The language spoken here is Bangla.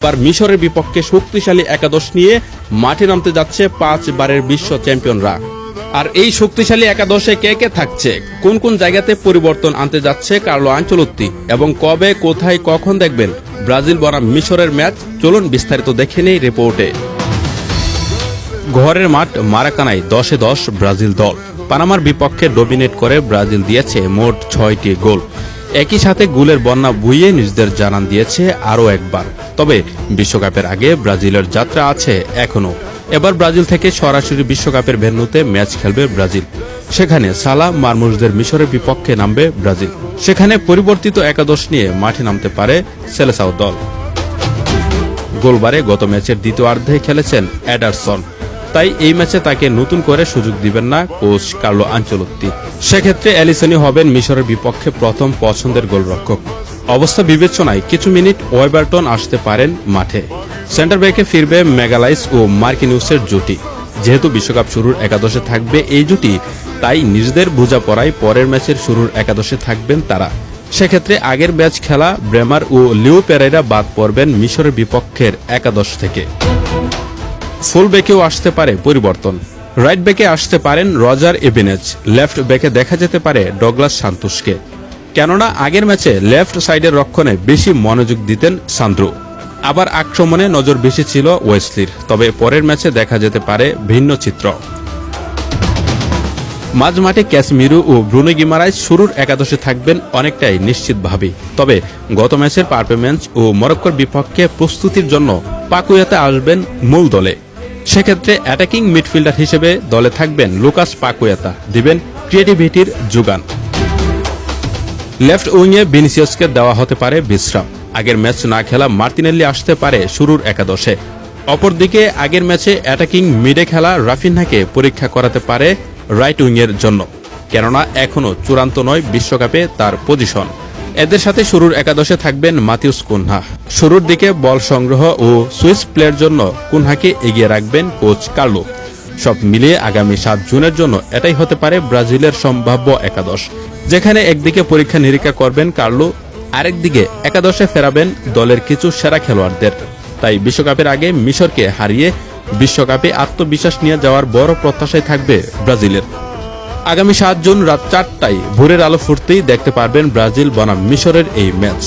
এবার মিশরের বিপক্ষে শক্তিশালী একাদশ নিয়ে মাঠে নামতে যাচ্ছে 5 বারের বিশ্ব চ্যাম্পিয়নরা। আর এই শক্তিশালী একাদশে কে কে থাকছে, কোন কোন জায়গাতে পরিবর্তন আনতে যাচ্ছে কার্লো আনচেলত্তি এবং কবে, কোথায়, কখন দেখবেন ব্রাজিল বনাম মিশরের ম্যাচ, চলুন বিস্তারিত দেখে নেই রিপোর্টে। ঘরের মাঠ মারাকানায় 10-10 ব্রাজিল দল। পানামার বিপক্ষে ডমিনেট করে ব্রাজিল দিয়েছে মোট 6টি গোল। একই সাথে গোলের বন্যা বইয়ে নিজেদের জানান দিয়েছে আরও একবার। তবে বিশ্বকাপের আগে ব্রাজিলের যাত্রা আছে এখনো। এবার ব্রাজিল থেকে সরাসরি বিশ্বকাপের ভেন্যুতে ম্যাচ খেলবে ব্রাজিল। সেখানে সালা মারমুশদের মিশরের বিপক্ষে নামবে ব্রাজিল। সেখানে পরিবর্তিত একাদশ নিয়ে মাঠে নামতে পারে সেলেসাও দল। গোলবারে গত ম্যাচের দ্বিতীয়ার্ধে খেলেছেন এডারসন, তাই এই ম্যাচে তাকে নতুন করে সুযোগ দিবেন না কোচ কার্লো আনচেলত্তি। সেক্ষেত্রে এলিসনই হবেন মিশরের বিপক্ষে প্রথম পছন্দের গোলরক্ষক। অবস্থা বিবেচনায় কিছু মিনিট ওয়েবারটন আসতে পারেন মাঠে। সেন্টার ব্যাকে ফিরবে ম্যাগালাইস ও মার্কিনিউসের জুটি। যেহেতু বিশ্বকাপ শুরুর একাদশে থাকবে এই জুটি, তাই নিজেদের বোঝাপড়ায় পরের ম্যাচের শুরুর একাদশে থাকবেন তারা। সেক্ষেত্রে আগের ম্যাচ খেলা ব্রেমার ও লিও পেরেরা বাদ পড়বেন মিশরের বিপক্ষের একাদশ থেকে। ফুল ব্যাকেও আসতে পারে পরিবর্তন। রাইট ব্যাকে আসতে পারেন রজার এবেনেজ, লেফট ব্যাকে দেখা যেতে পারে ডগলাস সান্তোসকে। কেননা আগের ম্যাচে লেফট সাইডের রক্ষণে বেশি মনোযোগ দিতেন সান্দ্রো, আবার আক্রমণে নজর বেশি ছিল ওয়েসলির। তবে পরের ম্যাচে দেখা যেতে পারে ভিন্ন চিত্র। মাঝমাঠে ক্যাসমিরো ও ব্রুনো গিমারাইস শুরুর একাদশে থাকবেন অনেকটাই নিশ্চিতভাবেই। তবে গত ম্যাচের পারফরম্যান্স ও মরক্কোর বিপক্ষে প্রস্তুতির জন্য পাকুয়াতে আসবেন মূল দলে। সেক্ষেত্রে অ্যাটাকিং মিডফিল্ডার হিসেবে দলে থাকবেন লুকাস পাকুয়াতা, দিবেন ক্রিয়েটিভিটির যোগান। লেফট উইংয়ে ভিনিসিয়াসকে দেওয়া হতে পারে বিশ্রাম। আগের ম্যাচ না খেলা মার্তিনেল্লি আসতে পারে শুরুর একাদশে। অপরদিকে আগের ম্যাচে অ্যাটাকিং মিডে খেলা রাফিনহাকে পরীক্ষা করাতে পারে রাইট উইংয়ের জন্য, কেননা এখনও চূড়ান্ত নয় বিশ্বকাপে তার পজিশন। এদের সাথে শুরুর একাদশে থাকবেন মাতিউস কুনহা। শুরুর দিকে বল সংগ্রহ ও সুইচ প্লের জন্য কুনহাকে এগিয়ে রাখবেন কোচ কার্লো। সব মিলিয়ে আগামী 7 জুনের জন্য এটাই হতে পারে ব্রাজিলের সম্ভাব্য একাদশ, যেখানে একদিকে পরীক্ষা নিরীক্ষা করবেন কার্লো, আরেকদিকে একাদশে ফেরাবেন দলের কিছু সেরা খেলোয়াড়দের। তাই বিশ্বকাপের আগে মিশরকে হারিয়ে বিশ্বকাপে আত্মবিশ্বাস নিয়ে যাওয়ার বড় প্রত্যাশাই থাকবে ব্রাজিলের। আগামী 7 জুন রাত 4টায় ভোরের আলো ফুটতেই দেখতে পারবেন ব্রাজিল বনাম মিশরের এই ম্যাচ।